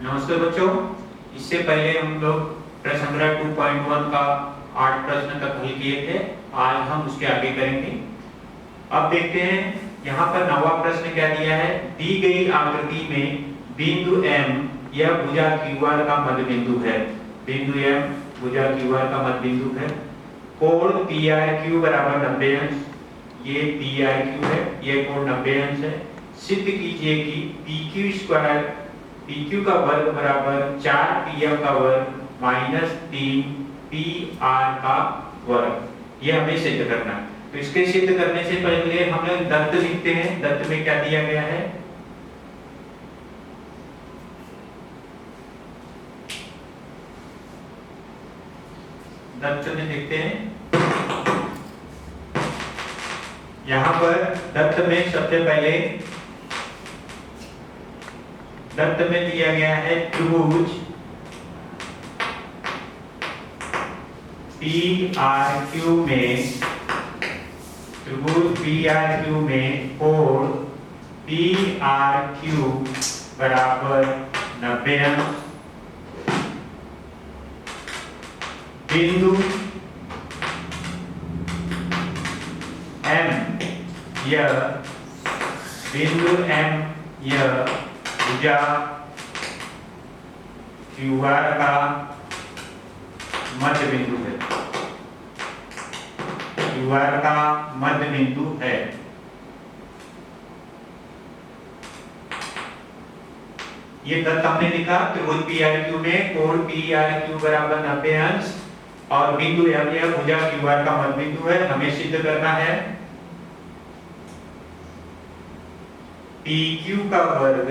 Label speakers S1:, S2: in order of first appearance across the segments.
S1: नमस्ते बच्चों, इससे पहले हम लोग प्रश्न संग्रह 2.1 का 8 प्रश्न तक हल किए थे। आज हम उसके आगे करेंगे। अब देखते हैं यहाँ पर 9वां प्रश्न क्या दिया है। दी गई आकृति में बिंदु M यह भुजा QR का मध्य बिंदु है। बिंदु M भुजा QR का मध्य बिंदु है। कोण PRQ बराबर 90 अंश, ये PRQ है, ये कोण 90 अंश है। सिद्ध कीजिए कि PQ का वर्ग बराबर 4PM का वर्ग माइनस 3PR का वर्ग। ये हमें सिद्ध करना है। तो इसके सिद्ध करने से पहले हम लोग दत्त लिखते हैं। दत्त में क्या दिया गया है। दत्त में देखते हैं। यहां पर दत्त में सबसे पहले दत्त में दिया गया है त्रिभुज PRQ में कोण PRQ बराबर 90 अंश। बिंदु M यह भुजा QR का मध्य बिंदु है। QR का मध्य बिंदु है। ये दत्त हमने लिखा त्रिभुज PRQ में कोण PRQ बराबर 90 अंश और बिंदु M यह भुजा QR का मध्य बिंदु है। हमें सिद्ध करना है PQ का वर्ग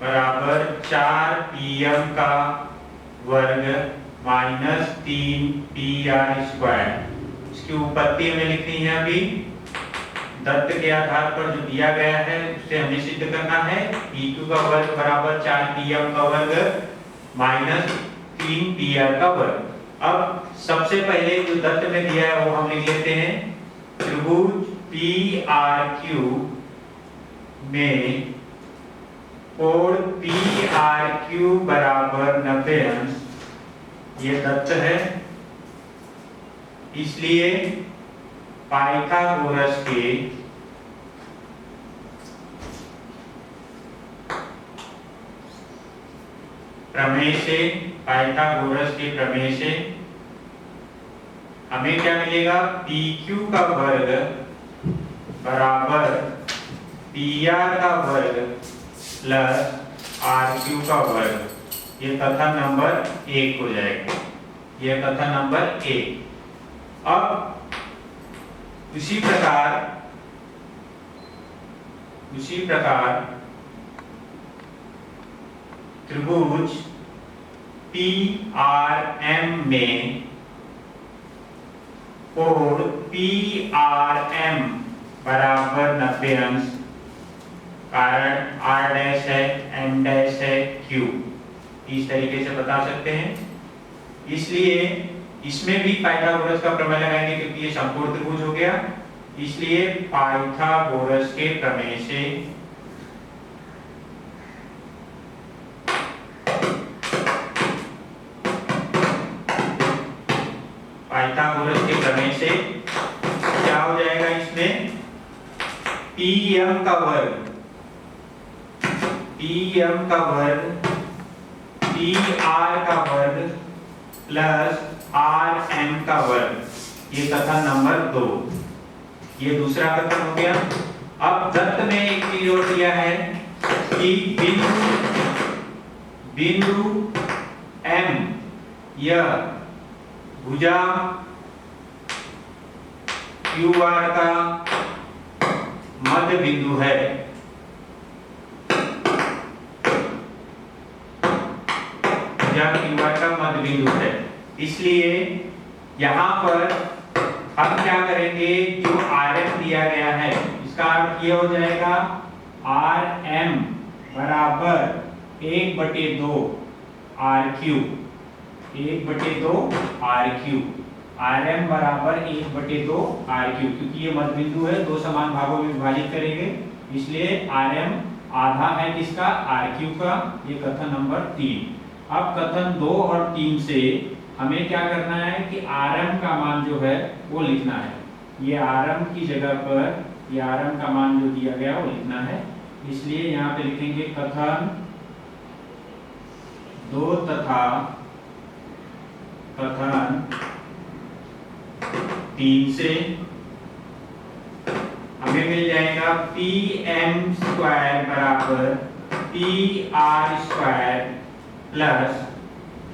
S1: बराबर 4PM का वर्ग माइनस 3PR स्क्वायर। इसकी उपपत्ति हमें लिखनी है। अभी दत्त के आधार पर जो दिया गया है उससे हमें सिद्ध करना है। PQ का वर्ग बराबर 4PM का वर्ग माइनस 3PR का वर्ग। अब सबसे पहले जो दत्त में दिया है वो हम लिख लेते हैं। त्रिभुज PRQ में कोण PRQ बराबर 90 अंश, ये दत्त है। इसलिए पाइथागोरस के प्रमेय से हमें क्या मिलेगा। PQ का वर्ग बराबर PR का वर्ग प्लस RQ का वर्ग। ये कथन नंबर 1 हो जाएगा। ये कथन नंबर 1। अब उसी प्रकार त्रिभुज PRM में कोण PRM बराबर 90 अंश, कारण R डैश है, M डैश है, Q इस तरीके से बता सकते हैं। इसलिए इसमें भी पाइथागोरस का प्रमेय लगाएंगे क्योंकि ये समकोण त्रिभुज हो गया। इसलिए पाइथागोरस के प्रमेय से क्या हो जाएगा। इसमें PM का वर्ग PR का वर्ग प्लस RM का वर्ग, ये कथन नंबर 2। ये दूसरा कथन हो गया। अब दत्त में एक चीज और दिया है कि बिंदु M यह भुजा QR का मध्य बिंदु है। QR का मध्य बिंदु है। इसलिए यहां पर हम क्या करेंगे, जो RM दिया गया है इसका अर्थ ये हो जाएगा RM बराबर 1/2 RQ। 1/2 RQ। RM बराबर 1/2 RQ, क्योंकि ये मध्य बिंदु है, दो समान भागों में विभाजित करेंगे, इसलिए RM
S2: आधा है किसका, RQ का। ये कथन नंबर 3। अब कथन 2 और 3 से हमें क्या करना है कि RM का मान जो है वो लिखना है। ये RM की जगह पर ये RM का मान जो दिया गया वो लिखना है। इसलिए यहाँ पे लिखेंगे कथन 2 तथा कथन 3 से हमें मिल जाएगा PM स्क्वायर बराबर PR स्क्वायर प्लस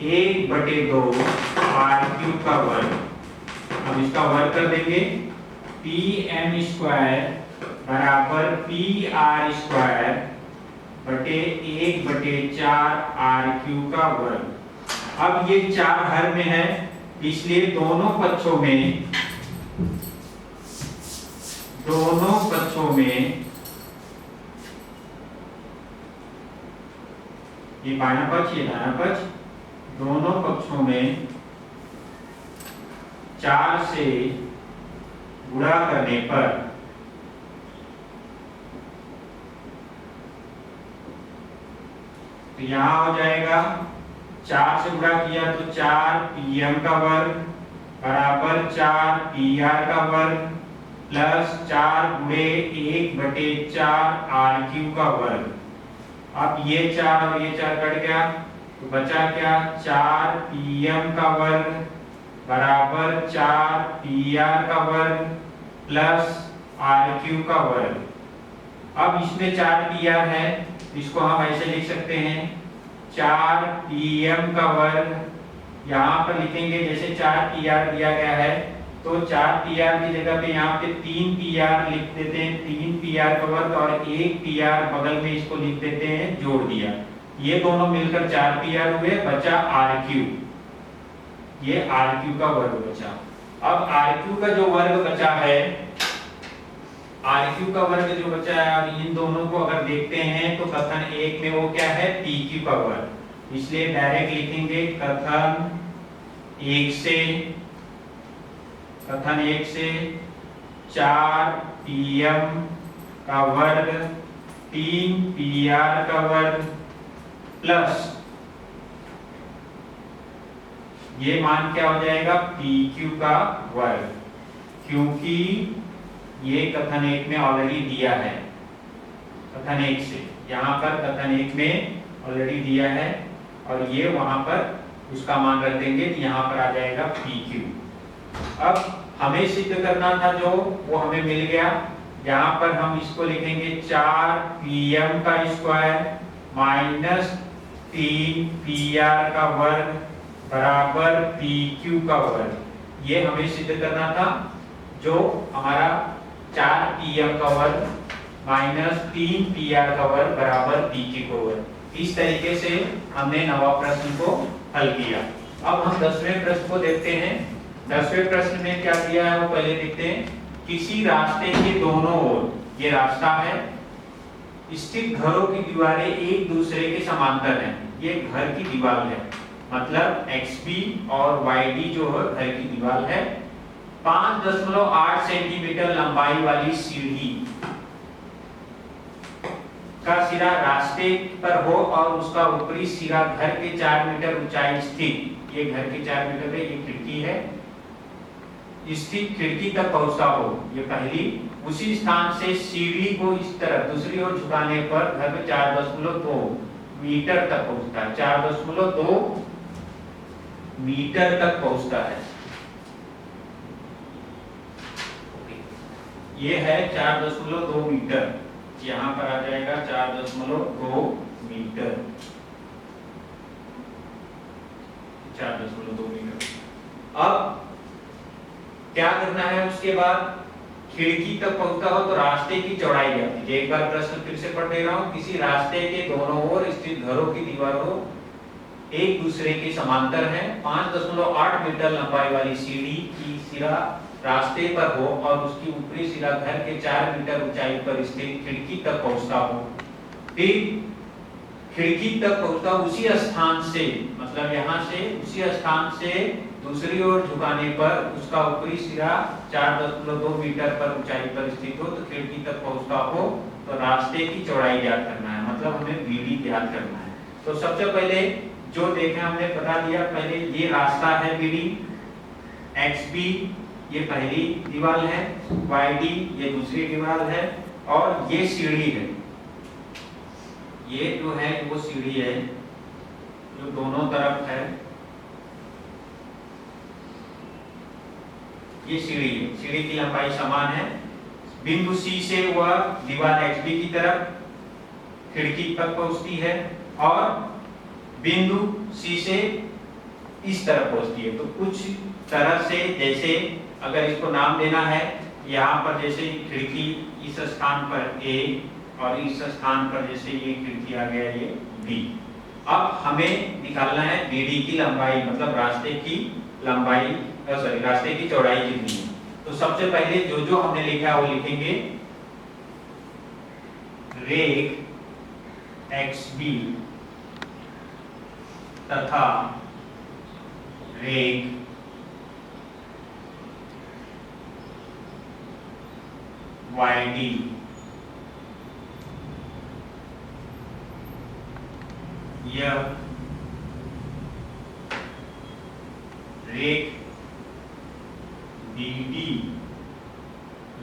S2: 1/2 RQ का वर्ग। अब इसका वर्ग कर देंगे, PM स्क्वायर बराबर PR स्क्वायर बटे 1/4 RQ का वर्ग। अब ये 4 हर में है, इसलिए दोनों पक्षों में ये बायां पक्ष ये दायां पक्ष, दोनों पक्षों में 4 से गुणा करने पर तो यहां हो जाएगा 4 से गुणा किया तो 4 PM का वर्ग बराबर 4 PR का वर्ग प्लस 4 गुणे 1/4 RQ का वर्ग। अब ये 4 और ये 4 कट गया तो बचा क्या, 4 PM का वर्ग बराबर 4 PR का वर्ग प्लस RQ का वर्ग। अब इसमें 4 PR है, इसको हम ऐसे लिख सकते हैं 4 PM का वर्ग। यहाँ पर लिखेंगे जैसे 4 PR दिया गया है तो 4 PR की जगह पे यहाँ पे 3 PR लिख देते हैं, 3 PR का वर्ग और 1 PR बगल में इसको लिख देते हैं, जोड़ दिया। ये दोनों मिलकर 4 PR हुए, बचा RQ। ये RQ का वर्ग बचा। अब RQ का जो वर्ग बचा है, RQ का वर्ग जो बचा है, और इन दोनों को अगर देखते हैं तो कथन 1 में वो क्या है, PQ का वर्ग। इसलिए डायरेक्ट लिखेंगे कथन 1 से 4 PM का वर्ग 3 PR का वर्ग प्लस ये मान क्या हो जाएगा, PQ का वर्ग, क्योंकि ये कथन 1 में ऑलरेडी दिया है। कथन 1 से यहाँ पर कथन 1 में ऑलरेडी दिया है और ये वहां पर उसका मान रख देंगे तो यहाँ पर आ जाएगा PQ। अब हमें सिद्ध करना था जो वो हमें मिल गया। यहाँ पर हम इसको लिखेंगे 4 PM का स्क्वायर माइनस 3 PR का वर्ग बराबर PQ का वर्ग। ये हमें सिद्ध करना था, जो हमारा 4 PM का वर्ग माइनस 3 PR का वर्ग बराबर PQ का वर्ग। इस तरीके से हमने 9वां प्रश्न को हल किया। अब हम 10वें प्रश्न को देखते हैं। 10वें प्रश्न में क्या दिया है वो पहले देखते हैं। किसी रास्ते के दोनों ओर, ये रास्ता है, स्थित घरों की दीवारें एक दूसरे के समांतर हैं। ये घर की दीवार है, मतलब XB और YD जो है घर की दीवार है। 5.8 सेंटीमीटर लंबाई वाली सीढ़ी का सिरा रास्ते पर हो और उसका ऊपरी सिरा घर के 4 मीटर ऊंचाई स्थित, ये घर के 4 मीटर पे ये खिड़की है, स्थित खिड़की तक पहुंचता हो, ये पहली। उसी स्थान से सीढ़ी को इस तरफ दूसरी ओर झुकाने पर घर में 4.2 मीटर तक पहुंचता है। 4.2 मीटर तक पहुंचता है। ये है 4.2 मीटर, यहाँ पर आ जाएगा 4.2 मीटर। 4.2 मीटर। अब क्या करना है, उसके बाद खिड़की तक पहुंचता हो तो रास्ते की चौड़ाई क्या होती है। एक बार प्रश्न फिर से पढ़ दे रहा हूं। किसी रास्ते के दोनों ओर स्थित घरों की दीवारों एक दूसरे के समांतर है। 5.8 मीटर लंबाई वाली सीढ़ी की सिरा रास्ते पर हो और उसकी ऊपरी सिरा घर के 4 मीटर ऊंचाई पर स्थित खिड़की तक पहुंचता हो। फिर खिड़की तक पहुंचता उसी स्थान से, मतलब यहाँ से उसी स्थान से दूसरी ओर झुकाने पर उसका ऊपरी सिरा 4.2 मीटर पर ऊंचाई पर स्थित हो तो खिड़की तक पहुंचता हो तो रास्ते की चौड़ाई ज्ञात करना है, मतलब हमें बीडी ज्ञात करना है। तो सबसे पहले जो देखें हमने बता दिया, पहले ये रास्ता है बीडी, XB ये पहली दीवार है, YD ये दूसरी दीवार है, और ये सीढ़ी है। ये जो है वो सीढ़ी है जो दोनों तरफ है, ये सीढ़ी है। सीढ़ी की लंबाई समान है। बिंदु C से वह दीवार XB की तरफ खिड़की तक पहुंचती है और बिंदु C से इस तरफ पहुंचती है। तो कुछ तरह से, जैसे अगर इसको नाम देना है, यहाँ पर जैसे खिड़की इस स्थान पर A और इस स्थान पर जैसे ये खिड़की आ गया ये B। अब हमें निकालना है BD की लंबाई, मतलब रास्ते की लंबाई, सॉरी रास्ते की चौड़ाई कितनी है। तो सबसे पहले जो जो हमने लिखा है वो लिखेंगे। रेख XB तथा रेख YD यह रेख BD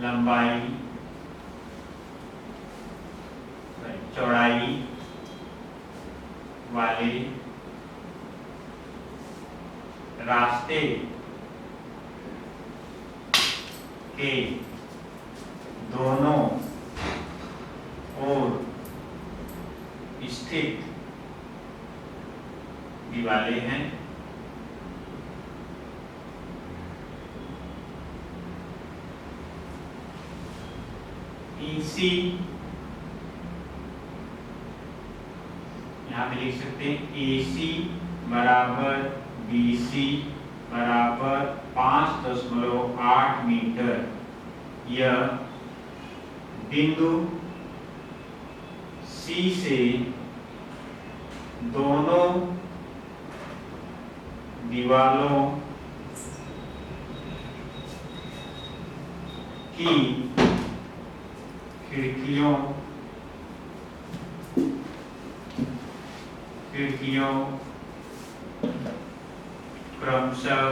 S2: लंबाई चौड़ाई वाले रास्ते के दोनों ओर स्थित दीवारें हैं। EC यहाँ पे लिख सकते हैं AC बराबर BC बराबर 5.8 मीटर। यह बिंदु C से दोनों दीवारों की खिड़कियों क्रमशः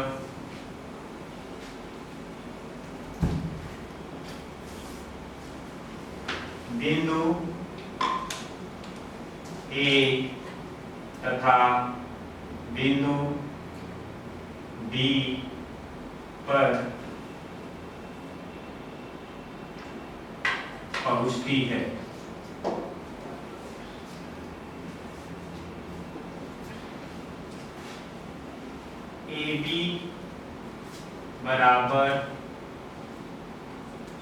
S2: बिंदु A तथा बिंदु B पर पहुंचती है। AB बराबर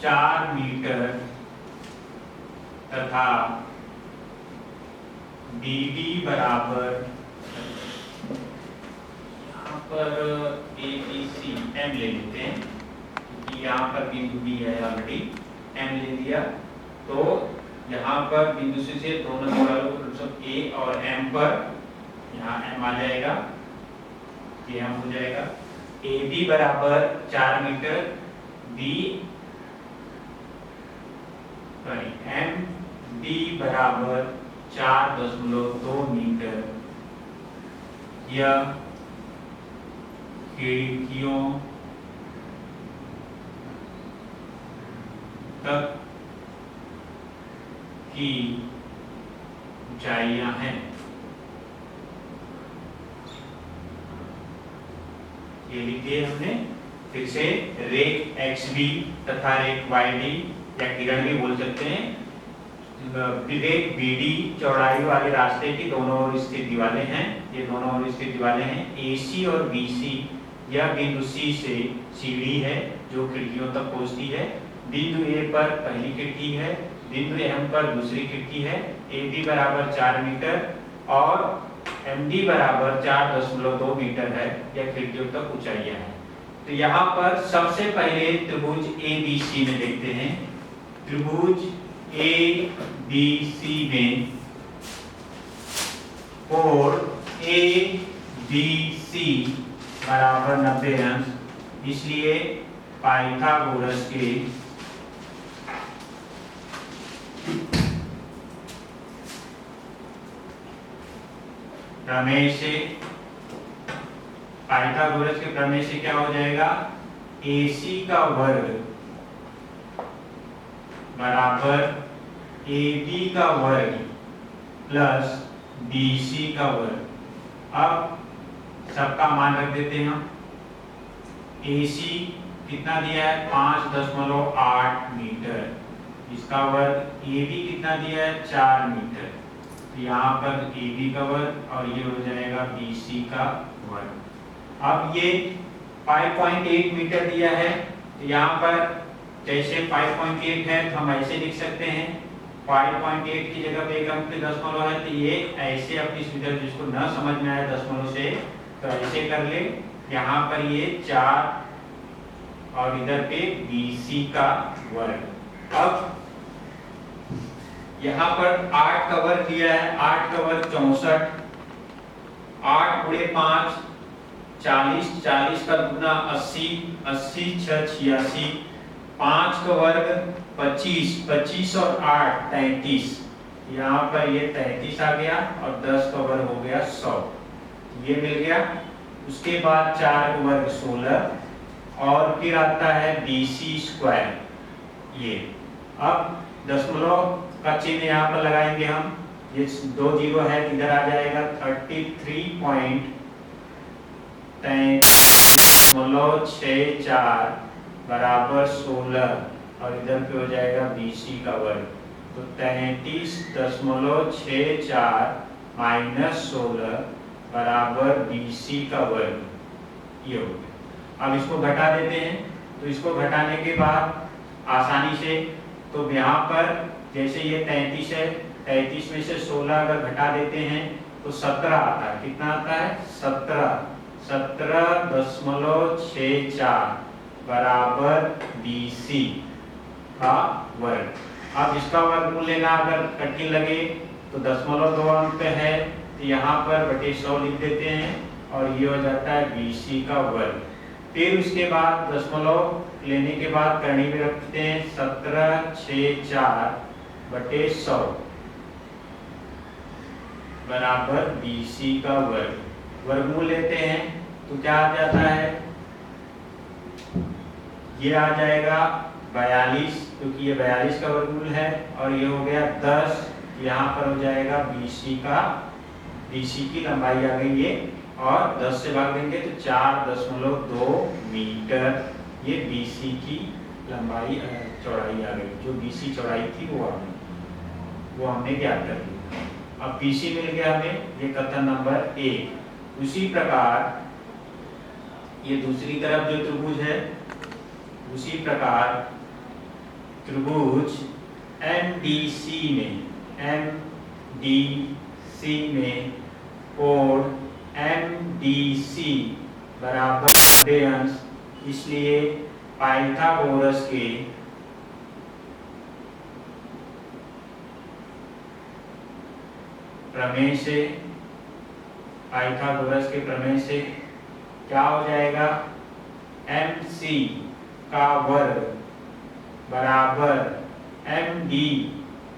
S2: 4 मीटर तथा BD बराबर, यहाँ पर ABC M ले लेते हैं क्योंकि यहाँ पर बिंदु B है, ऑलरेडी M ले लिया। तो यहाँ पर बिंदु C से दोनों दीवारों मतलब A और M पर यहाँ M आ जाएगा, ये M हो जाएगा। AB बराबर 4 मीटर, MD बराबर 4.2 मीटर। यह खिड़कियों तक की ऊंचाइयां हैं। ये लिखे हमने। फिर से रेख XB तथा रेख YD या किरण भी बोल सकते हैं, रेख BD चौड़ाई वाले रास्ते की दोनों ओर स्थित दीवारें हैं। ये दोनों ओर स्थित दीवारें हैं। AC और BC यह बिंदु C से सीढ़ी है जो खिड़कियों तक पहुंचती है। बिंदु A पर पहली खिड़की है, बिंदु M पर दूसरी खिड़की है। AB बराबर 4 मीटर और MD बराबर 4.2 मीटर है। यह खिड़कियों तक ऊंचाइयां हैं। तो यहाँ पर सबसे पहले त्रिभुज ABC में देखते हैं। त्रिभुज ABC में कोण ABC बराबर 90 अंश, इसलिए पाइथागोरस के
S1: प्रमेय से, पाइथागोरस के प्रमेय से क्या हो जाएगा, AC का वर्ग बराबर AB का वर्ग प्लस BC का वर्ग। अब सबका मान रख देते हैं हम। AC कितना दिया है, 5.8 मीटर, इसका वर्ग। AB कितना दिया है, 4 मीटर, तो यहाँ पर AB का वर्ग और ये हो जाएगा BC का वर्ग। अब ये 5.8 मीटर दिया है, तो यहाँ पर जैसे 5.8 है तो हम ऐसे लिख सकते हैं, 5.8 की जगह पे एक अंक पे दशमलव है, तो ये ऐसे अपनी सुविधा, जिसको न समझ में आए दशमलव से तो ऐसे कर ले। यहाँ पर ये 4 और इधर पे BC का वर्ग। अब यहाँ पर 8 का वर्ग दिया है, 8 का वर्ग 64, 8 गुणे 5 40, 40 का दुगना 80, 80 6 86, 5 का वर्ग 25, 25 और 8 33, यहाँ पर ये 33 आ गया और 10 का वर्ग हो गया 100, ये मिल गया। उसके बाद 4 का वर्ग 16 और फिर आता है BC स्क्वायर। ये अब दशमलव का चिन्ह यहाँ पर लगाएंगे हम, ये 2 जीरो है, इधर आ जाएगा 33.64 बराबर 16 और इधर पे हो जाएगा BC का वर्ग, तो 33.64 माइनस 16 बराबर BC का वर्ग, ये हो गया। अब इसको घटा देते हैं, तो इसको घटाने के बाद आसानी से, तो यहाँ पर जैसे ये 33 है, 33 में से 16 अगर घटा देते हैं तो 17 आता है। कितना आता है, 17.64 बराबर BC का वर्ग। अब इसका वर्गमूल लेना अगर कठिन लगे तो दशमलव 2 अंक पे है, तो यहाँ पर बटे 100 लिख देते हैं और ये हो जाता है BC का वर्ग। फिर उसके बाद दशमलव लेने के बाद करनी में रखते हैं 17.64 बटे 100 बराबर BC का वर्ग। वर्गमूल लेते हैं तो क्या आ जाता है, ये आ जाएगा 42, क्योंकि ये 42 का वर्गमूल है, और ये हो गया 10, यहाँ पर हो जाएगा BC की लंबाई आ गई ये, और 10 से भाग देंगे तो 4.2 मीटर ये BC की लंबाई चौड़ाई आ गई। जो BC चौड़ाई थी वो हमने ज्ञात कर दी। अब BC मिल गया हमें, ये कथन नंबर 1। उसी प्रकार ये दूसरी तरफ जो त्रिभुज है, उसी प्रकार त्रिभुज MDC में कोण MDC बराबर 90 अंश, इसलिए पाइथागोरस के प्रमेय से, पाइथागोरस के प्रमेय से क्या हो जाएगा, MC का वर्ग बराबर MD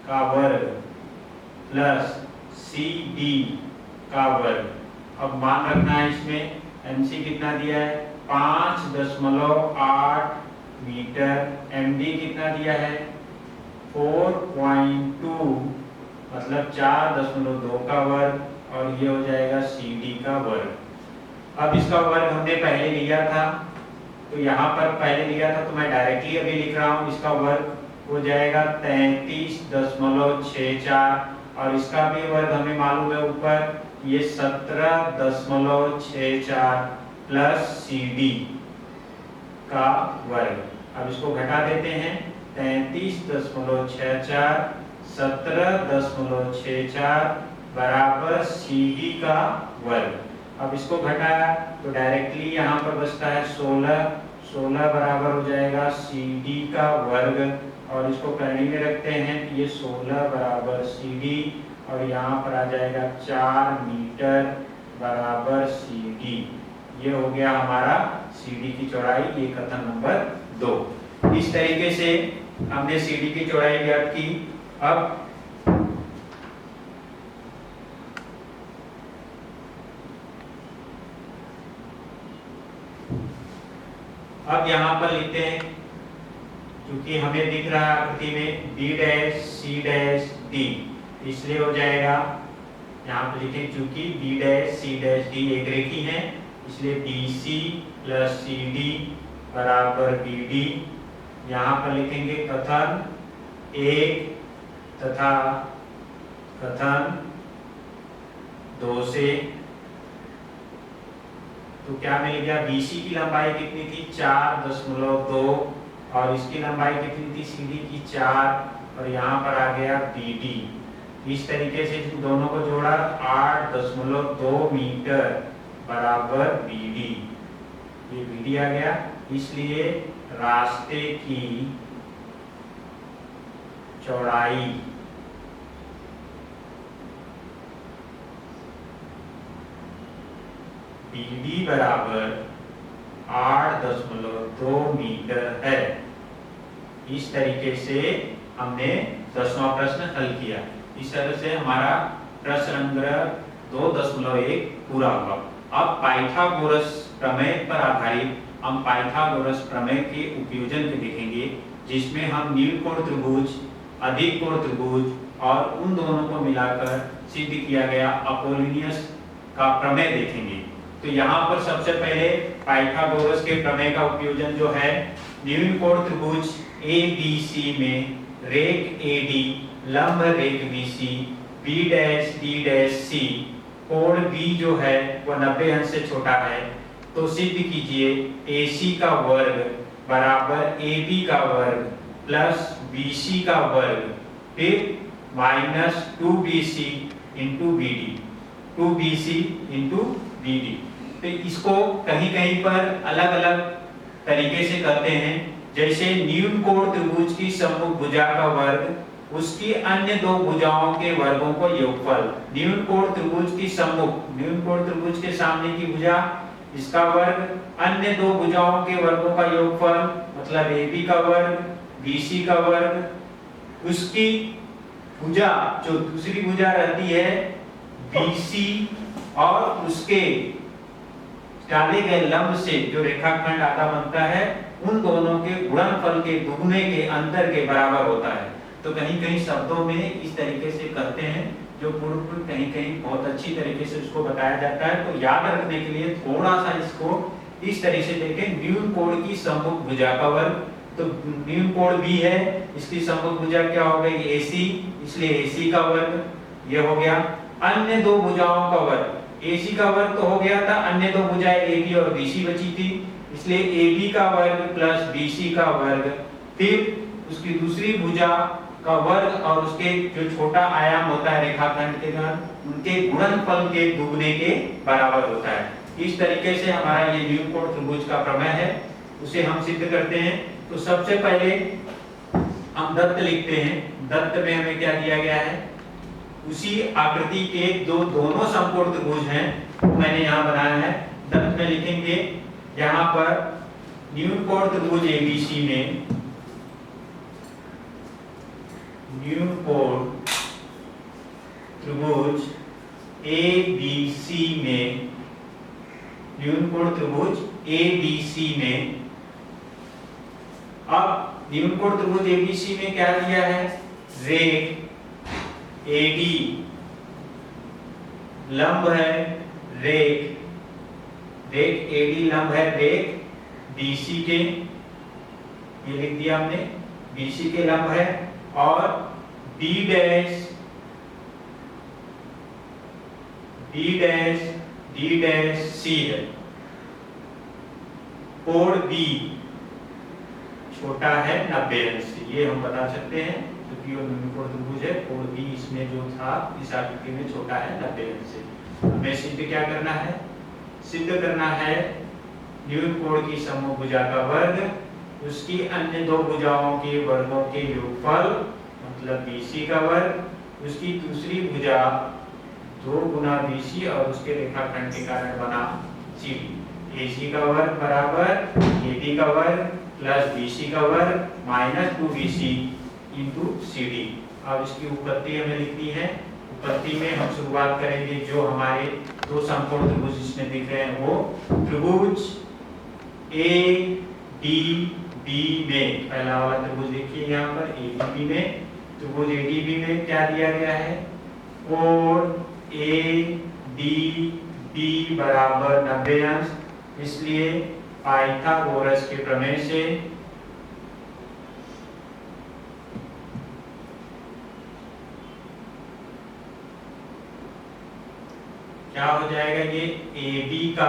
S1: का वर्ग प्लस CD का वर्ग। अब मान रखना है इसमें, MC कितना दिया है 5.8 मीटर, MD कितना दिया है 4.2 मतलब 4.2 का वर्ग, और ये हो जाएगा CD का वर्ग। अब इसका वर्ग हमने पहले लिया था, तो यहाँ पर पहले लिया था तो मैं डायरेक्टली अभी लिख रहा हूँ, इसका वर्ग हो जाएगा 33.64 और इसका भी वर्ग हमें मालूम है ऊपर, ये 17.64 प्लस CD का वर्ग। अब इसको घटा देते हैं, 33.64 17.64 बराबर CD का वर्ग। अब इसको घटाया तो डायरेक्टली यहाँ पर बचता है 16 बराबर हो जाएगा CD का वर्ग, और इसको करनी में रखते हैं, ये 16 बराबर CD और यहाँ पर आ जाएगा 4 मीटर बराबर CD। ये हो गया हमारा CD की चौड़ाई, ये कथन नंबर 2। इस तरीके से हमने CD की चौड़ाई ज्ञात की। अब अब यहाँ पर लिखते हैं, क्योंकि हमें दिख रहा है आकृति में B dash C dash D, इसलिए हो जाएगा यहाँ पर लिखें, क्योंकि B dash C dash D एक रेखी है, इसलिए B C plus C D बराबर बी डी। यहाँ पर लिखेंगे कथन एक तथा कथन दो से, तो क्या मिल गया, BC की लंबाई कितनी थी 4.2 और इसकी लंबाई कितनी थी CD की 4 और यहाँ पर आ गया BD। इस तरीके से दोनों को जोड़ा 8.2 मीटर बराबर BD, ये BD आ गया। इसलिए रास्ते की चौड़ाई BD बराबर 8.2 मीटर है। इस तरीके से हमने 10वां प्रश्न हल किया। इस तरह से हमारा प्रश्न नंबर 2.1 पूरा हुआ। अब पाइथागोरस प्रमेय पर आधारित हम पाइथागोरस प्रमेय के उपयोजन को देखेंगे, जिसमें हम नीलकोण त्रिभुज, अधिक कोण त्रिभुज और उन दोनों को मिलाकर सिद्ध किया गया अपोलिनियस का प्रमेय देखेंगे। तो यहाँ पर सबसे पहले पाइथागोरस के प्रमेय का उपयोजन जो है, नीलकोण त्रिभुज ABC में रेख AD लंब रेख BC, B dash D dash C, कोण B जो है वो 90 अंश से छोटा है, तो सिद्ध कीजिए AC का वर्ग बराबर AB का वर्ग प्लस BC का वर्ग फिर minus 2BC into BD, 2BC into BD। तो इसको कहीं कहीं पर अलग अलग तरीके से करते हैं, जैसे न्यूनकोण त्रिभुज की सम्मुख भुजा का वर्ग उसकी अन्य दो भुजाओं के वर्गों को योगफल, न्यूनकोण त्रिभुज की सम्मुख, न्यूनकोण त्रिभुज के सामने की भुजा इसका वर्ग अन्य दो भुजाओं के वर्गों का योगफल मतलब AB का वर्ग BC का वर्ग, उसकी भुजा जो दूसरी भुजा रहती है BC और उसके डाले गए लंब से जो रेखाखंड आता बनता है उन दोनों के गुणनफल के दुगने के अंतर के बराबर होता है। तो कहीं कहीं शब्दों में इस तरीके से करते हैं, जो पूर्व कहीं कहीं बहुत अच्छी तरीके से उसको बताया जाता है। तो याद रखने के लिए थोड़ा सा इसको इस तरह से देखें, न्यूनकोण की सम्मुख भुजा का वर्ग, तो न्यूनकोण भी है, इसकी सम्मुख भुजा क्या हो गई AC, इसलिए AC का वर्ग ये हो गया। अन्य दो भुजाओं का वर्ग, AC का वर्ग तो हो गया था, अन्य दो भुजाएं AB और BC बची थी, इसलिए AB का वर्ग प्लस BC का वर्ग फिर उसकी दूसरी भुजा का वर्ग और उसके जो छोटा आयाम होता है रेखाखंड के उनके गुणनफल के दुगने के बराबर होता है। इस तरीके से हमारा ये न्यूनकोण त्रिभुज का प्रमेय है, उसे हम सिद्ध करते हैं। तो सबसे पहले हम दत्त लिखते हैं। दत्त में हमें क्या दिया गया है, उसी आकृति के दोनों समकोण त्रिभुज हैं वो मैंने यहाँ बनाया है। दत्त में लिखेंगे यहाँ पर न्यूनकोण त्रिभुज ABC में, न्यूनकोण त्रिभुज ABC में, न्यूनकोण त्रिभुज ABC में, अब न्यूनकोण त्रिभुज ABC में क्या दिया है, रेख AD लंब है रेख AD लंब है रेख BC के, ये लिख दिया हमने, BC के लंब है, और B dash D dash C है। कोण B छोटा है 90 अंश से, ये हम बता सकते हैं क्योंकि वो न्यूनकोण त्रिभुज है। कोण B इसमें जो था इस आकृति में छोटा है 90 अंश से। हमें सिद्ध क्या करना है, सिद्ध करना है न्यूनकोण की समूह भुजा का वर्ग उसकी अन्य दो भुजाओं के वर्गों के योगफल मतलब BC का वर्ग, उसकी दूसरी भुजा 2 गुना BC और उसके रेखाखंड के कारण बना CD, AC का वर्ग बराबर AD का वर्ग प्लस BC का वर्ग माइनस 2BC इंटू CD। अब इसकी उत्पत्ति हमें लिखनी है। उत्पत्ति में हम शुरुआत करेंगे जो हमारे दो समकोण त्रिभुज इसमें दिख रहे हैं वो त्रिभुज डी बी में, पहला वाला त्रिभुज देखिए यहाँ पर एडीबी में, त्रिभुज एडीबी में क्या दिया गया है, कोण ए डी बी बराबर 90 अंश, इसलिए पाइथागोरस के प्रमेय से क्या हो जाएगा, ये AB का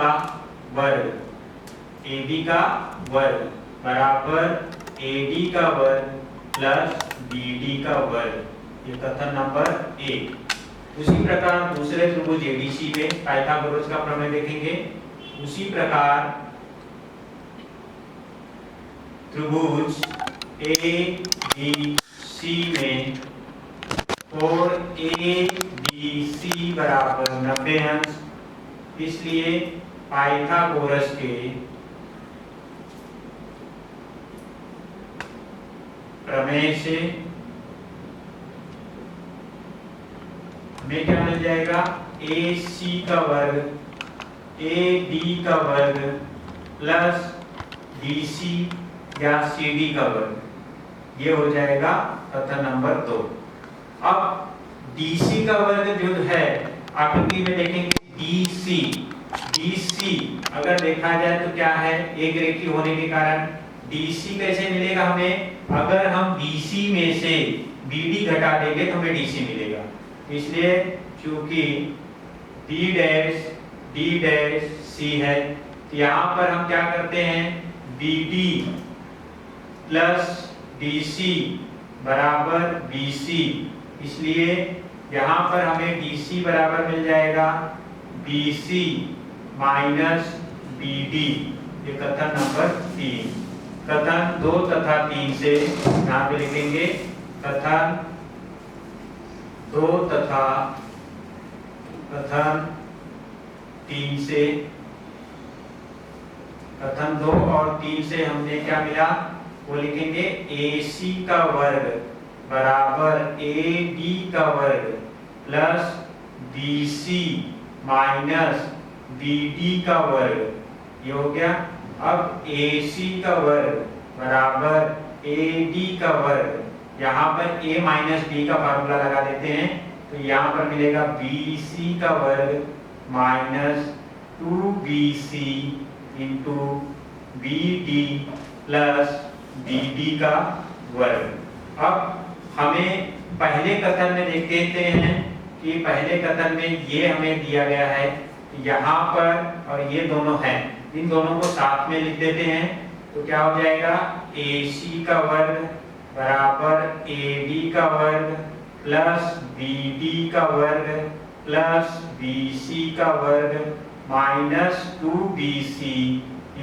S1: वर्ग, AB का वर्ग बराबर AD का वर्ग प्लस BD का वर्ग, ये कथन नंबर 1। उसी प्रकार दूसरे त्रिभुज ADC में पाइथागोरस का प्रमेय देखेंगे। उसी प्रकार त्रिभुज ABC में कोण ABC बराबर 90 अंश, इसलिए पाइथागोरस के प्रमेय से हमें क्या मिल जाएगा, AC का वर्ग AD का वर्ग प्लस BC या CD का वर्ग, ये हो जाएगा कथन नंबर 2। अब DC का वर्ग जो है आकृति में देखेंगे, DC अगर देखा जाए तो क्या है, एक रेखी होने के कारण DC कैसे मिलेगा हमें, अगर हम BC में से BD घटा देंगे तो हमें DC मिलेगा। इसलिए चूंकि D' है, तो यहाँ पर हम क्या करते हैं, BD प्लस DC बराबर BC, इसलिए यहाँ पर हमें DC बराबर मिल जाएगा BC माइनस BD, ये कथन नंबर 3। कथन 2 तथा 3 से यहाँ पे लिखेंगे, कथन 2 तथा कथन 3 से, कथन 2 और 3 से हमने क्या मिला, वो लिखेंगे AC का वर्ग बराबर AD का वर्ग प्लस BC माइनस BD का वर्ग, ये हो गया। अब AC का वर्ग बराबर AD का वर्ग, यहाँ पर A माइनस B का फार्मूला लगा देते हैं, तो यहाँ पर मिलेगा BC का वर्ग minus 2BC into BD plus BD का वर्ग। अब हमें पहले कथन में देख लेते हैं कि पहले कथन में ये हमें दिया गया है यहाँ पर, और ये दोनों हैं, इन दोनों को साथ में लिख देते हैं, तो क्या हो जाएगा, AC का वर्ग बराबर AD का वर्ग प्लस BD का वर्ग प्लस BC का वर्ग माइनस 2BC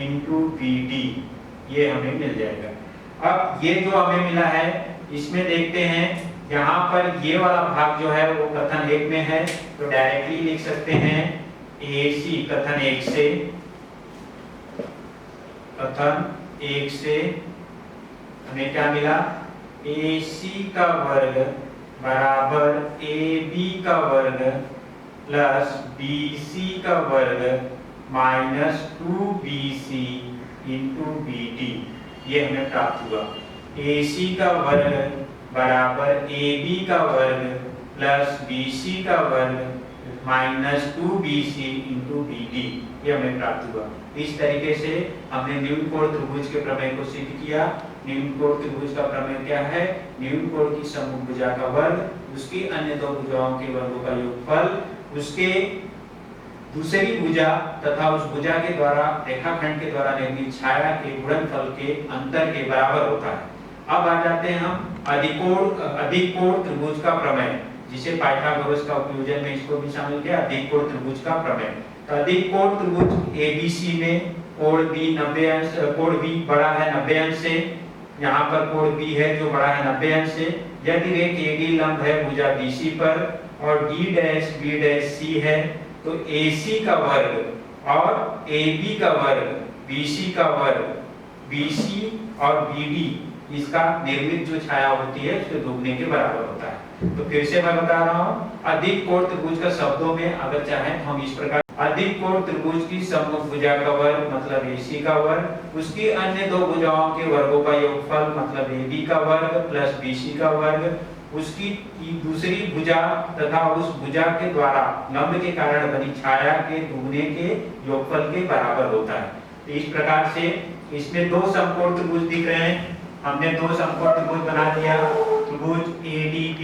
S1: इंटू BD, ये हमें मिल जाएगा। अब ये जो हमें मिला है इसमें देखते हैं, यहाँ पर ये वाला भाग जो है वो कथन 1 में है, तो डायरेक्टली लिख सकते हैं AC कथन 1 से, कथन 1 से हमें क्या मिला, AC का वर्ग बराबर AB का वर्ग प्लस BC का वर्ग माइनस 2BC इंटू BD, ये हमें प्राप्त हुआ। AC का वर्ग बराबर AB का वर्ग प्लस BC का वर्ग माइनस 2BC इंटू BD, ये हमें प्राप्त हुआ। इस तरीके से हमने निम्न कोण त्रिभुज के प्रमेय को सिद्ध किया। निम्न कोण त्रिभुज का प्रमेय क्या है, निम्न कोण की समभुज भुजा का वर्ग उसकी अन्य दो भुजाओं के वर्गों का योगफल उसके दूसरी भुजा तथा उस भुजा के द्वारा रेखाखंड के द्वारा निर्मित छाया के गुणनफल के अंतर के बराबर होता है। अब आ जाते हैं हम अधिक कोण त्रिभुज का प्रमेय, जिसे पाइथागोरस का उपयोजन में इसको भी शामिल किया, अधिक कोण त्रिभुज का प्रमेय। तो अधिक कोण त्रिभुज ABC में कोण B 90 अंश, कोण B बड़ा है 90 अंश से, यहाँ पर कोण B है जो बड़ा है 90 अंश से, यदि रेख AD लंब है भुजा BC पर और D'B' है, तो AC का वर्ग और AB का वर्ग BC का वर्ग, BC और BD इसका निर्मित जो छाया होती है उसके दुगने के बराबर होता है। तो फिर से मैं बता रहा हूँ, अधिक कोण त्रिभुज का शब्दों में अगर चाहें तो हम इस प्रकार, अधिक कोण त्रिभुज की सम्मुख भुजा का वर्ग मतलब AC का वर्ग, उसकी अन्य दो भुजाओं के वर्गों का योगफल मतलब AB का वर्ग प्लस BC का वर्ग, उसकी दूसरी भुजा तथा उस भुजा के द्वारा लंब के कारण बनी छाया के दुगने के योगफल के बराबर होता है। तो इस प्रकार से इसमें दो समकोण त्रिभुज दिख रहे हैं, हमने दो समकोण त्रिभुज बना दिया, त्रिभुज ADB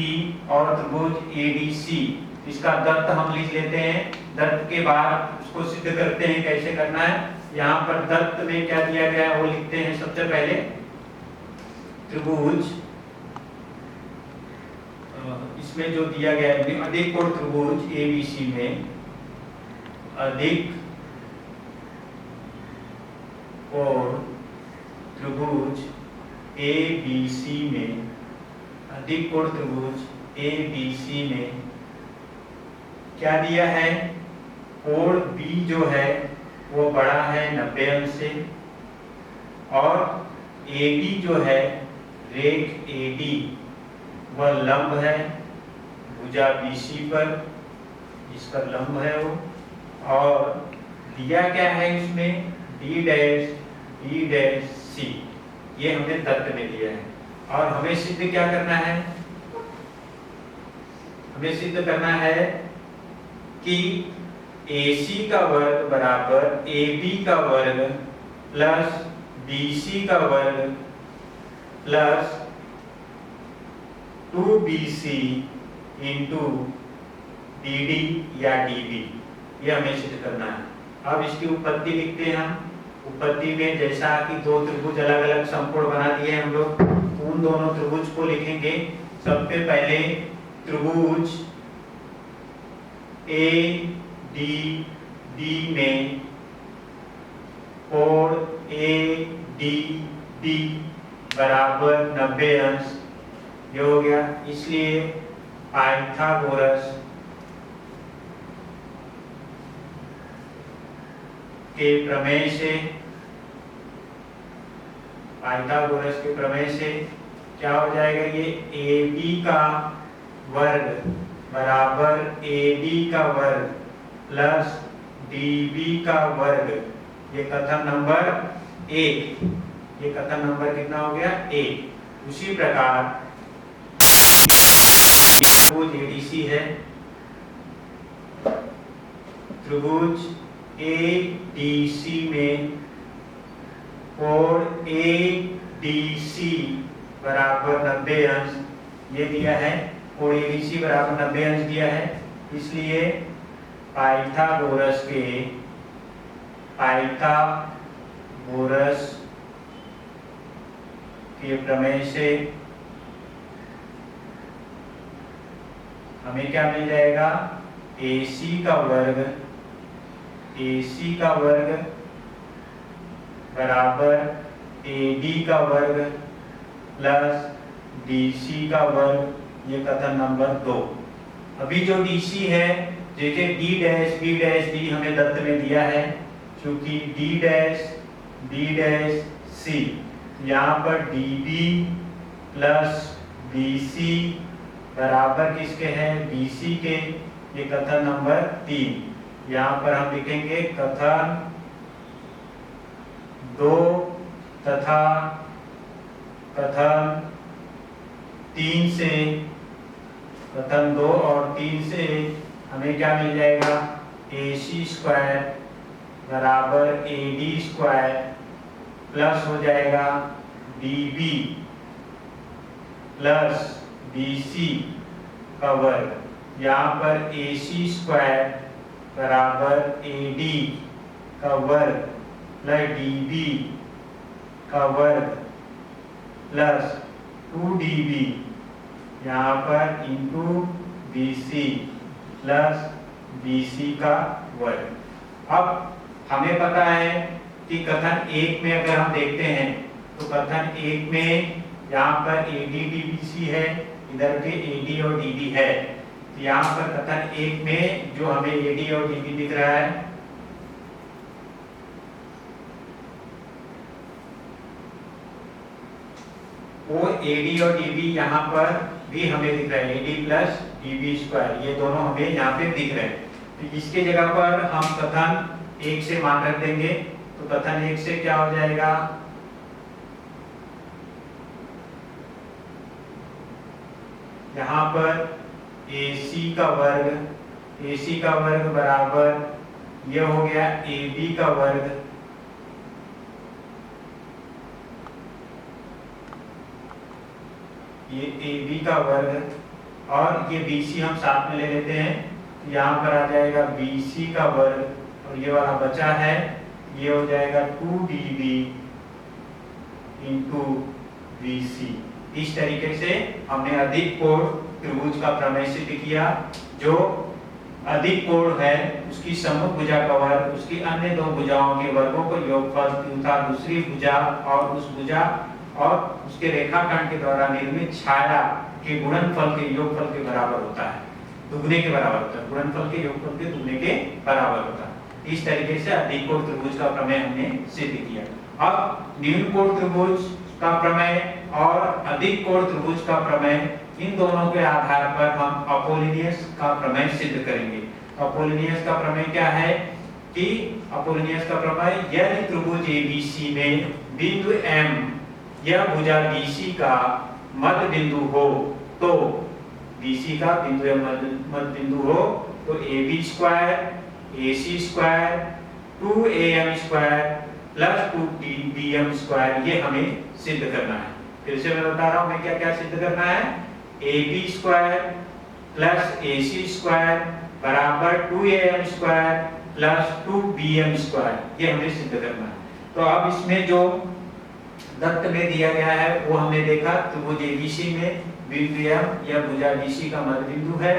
S1: और त्रिभुज ADC। इसका दत्त हम लिख लेते हैं, दत्त के बाद उसको सिद्ध करते हैं कैसे करना है। यहाँ पर दत्त में क्या दिया गया है वो लिखते हैं। सबसे पहले त्रिभुज, इसमें जो दिया गया है अधिक कोण त्रिभुज ABC में अधिक कोण त्रिभुज ABC में अधिक कोण त्रिभुज ABC में क्या दिया है, कोण B जो है वो बड़ा है 90 अंश से, और AB जो है रेख AD वह लंब है भुजा BC पर, जिस पर लंब है वो, और दिया क्या है इसमें D', ये हमने दत्त में दिया है। और हमें सिद्ध क्या करना है, हमें सिद्ध करना है कि AC का वर्ग बराबर AB का वर्ग प्लस BC का वर्ग प्लस 2BC इंटू DD या DB, ये हमें सिद्ध करना है। अब इसकी उत्पत्ति लिखते हैं हम। उत्पत्ति में जैसा कि दो त्रिभुज अलग अलग समकोण बना दिए हम लोग, उन दोनों त्रिभुज को लिखेंगे। सबसे पहले त्रिभुज ADB में कोण ADB बराबर 90 अंश, ये हो गया। इसलिए पाइथागोरस के प्रमेय से, पाइथागोरस के प्रमेय से क्या हो जाएगा, ये AB का वर्ग बराबर AD का वर्ग प्लस DB का वर्ग, ये कथन नंबर 1, ये कथन नंबर कितना हो गया 1। उसी प्रकार त्रिभुज ADC है, त्रिभुज ADC में कोण ADC बराबर 90 अंश, ये दिया है, कोण ADC बराबर 90 अंश दिया है। इसलिए पाइथागोरस के प्रमेय से हमें क्या मिल जाएगा, AC का वर्ग बराबर AD का वर्ग प्लस DC का वर्ग, ये कथन नंबर 2। अभी जो DC है, देखिए D' हमें दत्त में दिया है, क्योंकि D', यहाँ पर DB प्लस BC बराबर किसके हैं, BC के, ये कथन नंबर 3। यहाँ पर हम लिखेंगे कथन 2 तथा कथन 3 से, कथन 2 और 3 से हमें क्या मिल जाएगा, AC² बराबर AD² प्लस हो जाएगा DB प्लस BC का वर्ग। यहाँ पर AC² बराबर AD का वर्ग प्लस DB का वर्ग प्लस 2DB यहाँ पर इंटू BC प्लस BC का वर्ग। अब हमें पता है कि कथन 1 में अगर हम देखते हैं तो कथन 1 में यहाँ पर AD/DBC है, इधर के AD और DB है। तो यहाँ पर कथन 1 में जो हमें AD और DB दिख रहा है, वो AD और DB यहाँ पर भी हमें दिख रहा है, AD प्लस DB², ये दोनों हमें यहाँ पे दिख रहे हैं। तो इसके जगह पर हम कथन 1 से मान रख देंगे। तो कथन 1 से क्या हो जाएगा, यहाँ पर AC का वर्ग बराबर ये हो गया AB का वर्ग, ये AB का वर्ग और ये BC हम साथ में ले लेते हैं। तो यहाँ पर आ जाएगा BC का वर्ग और ये वाला बचा है ये हो जाएगा 2DB इंटू BC। इस तरीके से हमने अधिक कोण त्रिभुज का प्रमेय सिद्ध किया। जो अधिक कोण है उसकी सम्मुख भुजा का वर्ग उसकी अन्य दो भुजाओं के वर्गों को योगफल तथा दूसरी भुजा और उस भुजा और उसके रेखाखंड के द्वारा निर्मित छाया के गुणनफल के योगफल के बराबर होता है, दुगने के बराबर होता है। गुणनफल के योगफल के दुगने के बराबर होता है। इस तरीके से अधिक कोण त्रिभुज का प्रमेय हमने सिद्ध किया। अब न्यून कोण त्रिभुज का प्रमेय और अधिक कोण त्रिभुज का प्रमेय, इन दोनों के आधार पर हम अपोलिनियस का प्रमेय सिद्ध करेंगे। अपोलिनियस का प्रमेय क्या है कि अपोलिनियस का प्रमेय, यदि त्रिभुज ABC में बिंदु M यह भुजा BC का मध्य बिंदु हो, तो BC का बिंदु मध्य बिंदु हो तो AB square AC square 2AM square plus 2BM square ये हमें सिद्ध करना है। फिर से मैं बता रहा हूं हमें क्या क्या सिद्ध करना है। AB square plus AC square बराबर 2AM square plus 2BM square ये हमें सिद्ध करना है। तो अब इसमें जो दत्त में दिया गया है वो हमने देखा, त्रिभुज ABC में बिंदु M या भुजा BC का मध्य बिंदु है,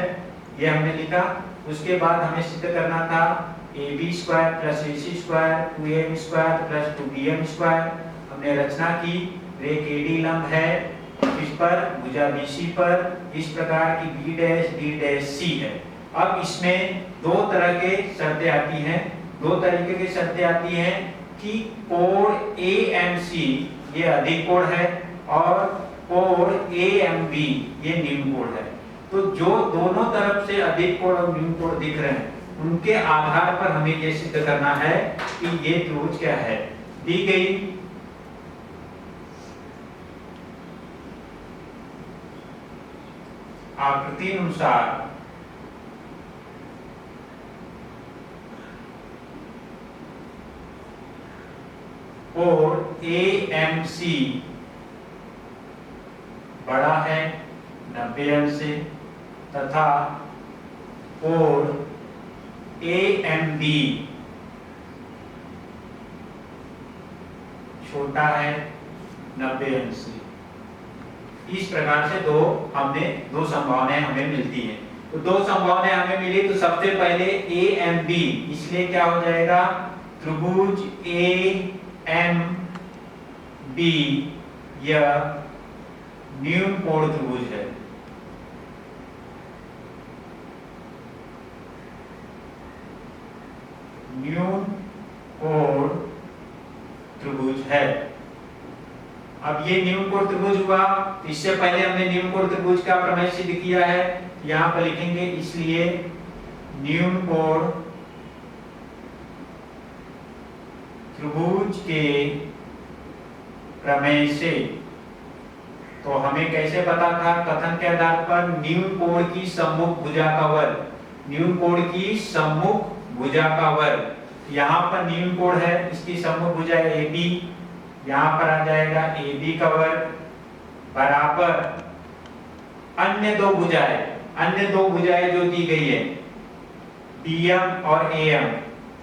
S1: ये हमने लिखा। उसके बाद हमें सिद्ध करना था AB square plus AC square 2AM square plus 2BM square. हमने रचना की, रेख AD लंब है इस पर भुजा BC पर, इस प्रकार की B', D', C है। अब इसमें दो तरह के शर्तें आती हैं, दो तरीके की शर्तें आती हैं कि कोण AMC ये अधिक कोण है और कोण AMB ये निम्न कोण है। तो जो दोनों तरफ से अधिक कोण और निम्न कोण दिख रहे हैं उनके आधार पर हमें ये सिद्ध करना है कि ये त्रिभुज क्या है। दी गई आकृति अनुसार कोण AMC बड़ा है 90 अंश से तथा कोण AMB छोटा है 90 अंश से। इस प्रकार से दो संभावनाएं हमें मिलती हैं। तो दो संभावनाएं हमें मिली तो सबसे पहले AMB, इसलिए क्या हो जाएगा त्रिभुज AMB यह न्यून कोण त्रिभुज है। न्यून कोण त्रिभुज है। अब ये न्यून कोण त्रिभुज हुआ, इससे पहले हमने न्यून कोण त्रिभुज का प्रमेय सिद्ध किया है, यहां पर लिखेंगे। इसलिए न्यून कोण त्रिभुज के प्रमेय से, तो हमें कैसे पता था, कथन के आधार पर न्यून कोण की सम्मुख भुजा का वर्ग, न्यून कोण की सम्मुख भुजा का वर्ग, यहाँ पर न्यून कोण है इसकी सम्मुख भुजा AB, यहाँ पर आ जाएगा AB का वर्ग बराबर अन्य दो भुजाएं जो दी गई है BM और AM,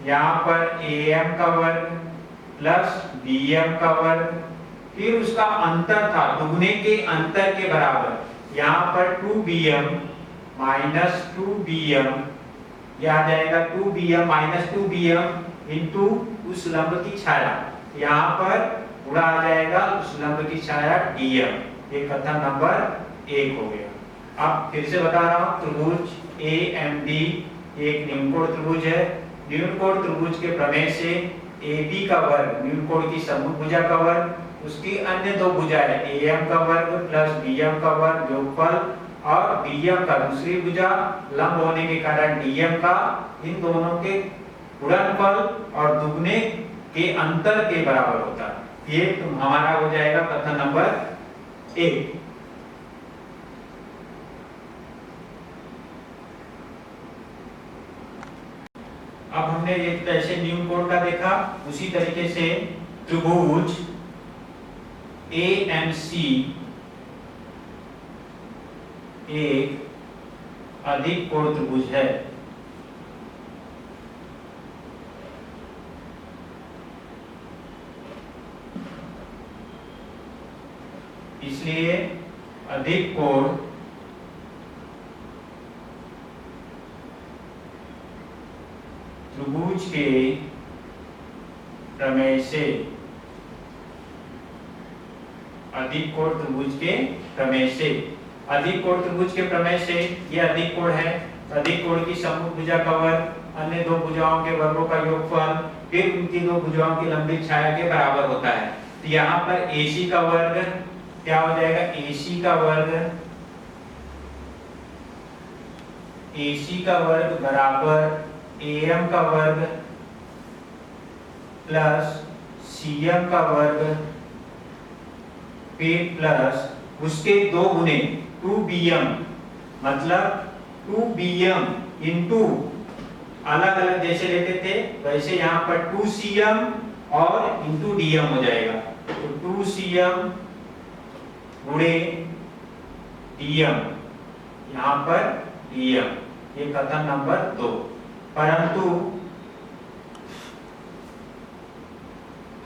S1: यहाँ पर AM का वर्ग प्लस BM का वर्ग, फिर उसका अंतर था दुगने के अंतर के बराबर, यहाँ पर 2BM माइनस 2BM यह आ जाएगा 2BM माइनस 2BM इंटू उस लंब की छाया, यहाँ पर गुणा आ जाएगा उस लंब की छाया DM। ये कथन नंबर 1 हो गया। अब फिर से बता रहा हूँ, त्रिभुज AMD एक न्यून कोण त्रिभुज है। न्यून कोण त्रिभुज के प्रमेय से AB का वर्ग न्यून कोण की सम्मुख भुजा का वर्ग, उसकी अन्य दो भुजाएं AM का वर्ग प्लस BM का वर्ग योगफल
S2: और बीएम का दूसरी भुजा लंब होने के कारण डीएम का, इन दोनों के गुणनफल और दुगने के अंतर के बराबर होता है। ये हमारा हो जाएगा कथन नंबर 1। अब हमने ये ऐसे न्यूटन कोण का देखा, उसी तरीके से त्रिभुज एएमसी एक अधिक कोण त्रिभुज है। इसलिए अधिक कोण त्रिभुज के प्रमेय से, अधिक कोण त्रिभुज के प्रमेय से, अधिक कोण त्रिभुज के प्रमेय से, ये अधिक कोण है, अधिक कोण की सम्मुख भुजा का वर्ग अन्य दो भुजाओं के वर्गों का योगफल फिर उनकी दो भुजाओं की लंबित छाया के बराबर होता है। तो यहाँ पर AC का वर्ग क्या हो जाएगा, AC का वर्ग, AC का वर्ग बराबर AM का वर्ग प्लस CM का वर्ग फिर प्लस उसके दो गुने 2BM, मतलब 2BM इंटू अलग अलग जैसे लेते थे वैसे यहाँ पर 2CM और इंटू DM हो जाएगा। तो 2CM गुणे DM, यहाँ पर DM, ये कथन नंबर 2। परंतु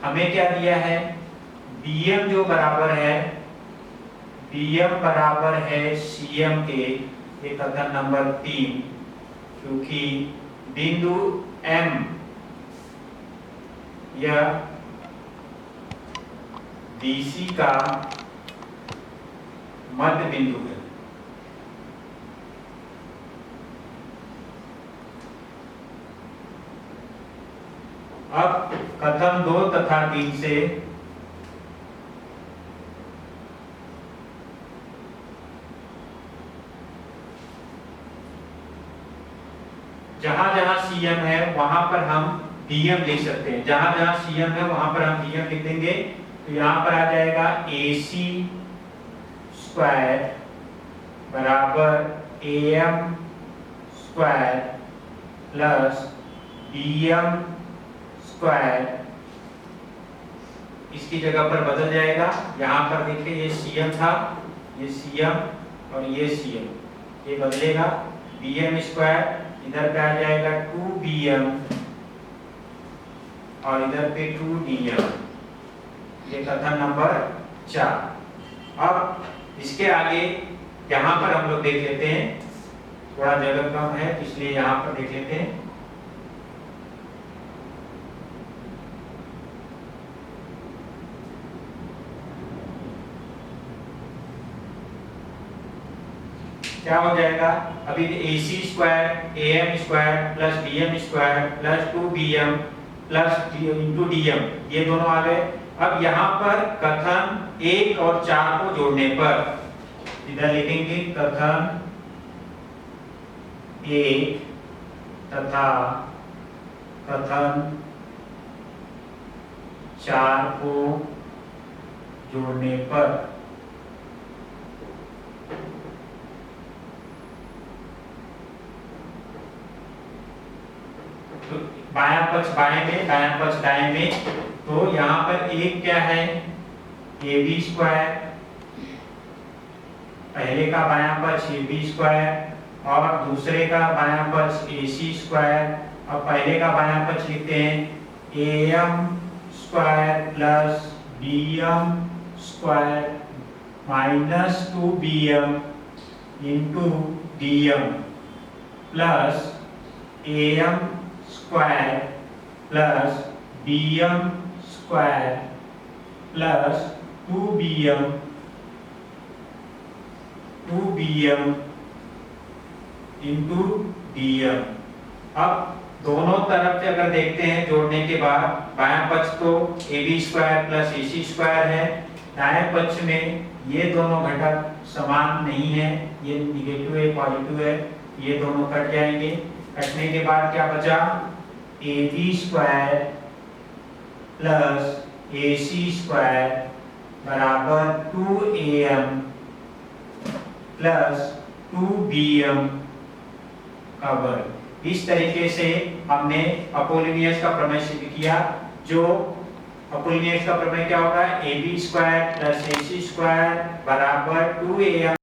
S2: हमें क्या दिया है, BM जो बराबर है, BM बराबर है CM के, ये कथन नंबर 3, क्योंकि बिंदु M या BC का मध्य बिंदु है। अब कथन 2 तथा 3 से जहां जहां CM है वहां पर हम DM लिख सकते हैं, जहां जहां CM है वहां पर हम DM लिख देंगे। तो यहां पर आ जाएगा AC स्क्वायर बराबर AM square plus BM square, इसकी जगह पर बदल जाएगा। यहाँ पर देखिए ये CM था, ये CM और ये CM, ये बदलेगा। BM स्क्वायर इधर पे आ जाएगा 2BM और इधर पे 2DM, ये कथन नंबर 4। अब इसके आगे यहाँ पर हम लोग देख लेते हैं, थोड़ा जगह कम है इसलिए यहाँ पर देख लेते हैं। क्या हो जाएगा, अभी AC square AM square plus BM square plus 2BM plus into DM, ये दोनों आ गए। अब यहाँ पर कथन 1 और 4 को जोड़ने पर इधर लिखेंगे कथन 1 तथा कथन 4 को जोड़ने पर तो बायां पक्ष बाएं में, दायां पक्ष दाएं में, तो यहाँ पर एक क्या है AB स्क्वायर, पहले का बायां पक्ष AB स्क्वायर और दूसरे का बायां पक्ष AC स्क्वायर। अब पहले का बायां पक्ष लिखते हैं AM square plus BM square minus 2BM into DM plus AM square plus BM square plus 2BM into DM। अब दोनों तरफ से अगर देखते हैं जोड़ने के बाद, बायां पक्ष तो AB square plus AC square है, दाएं पक्ष में
S1: ये दोनों घटक समान नहीं है, ये निगेटिव है पॉजिटिव है, ये दोनों कट जाएंगे। कटने के बाद क्या बचा, AB square plus AC square बराबर 2AM प्लस 2BM का वर्ग। इस तरीके से हमने अपोलिनियस का प्रमेय सिद्ध किया। जो अपोलिनियस का प्रमेय क्या होगा, AB square plus AC square बराबर 2AM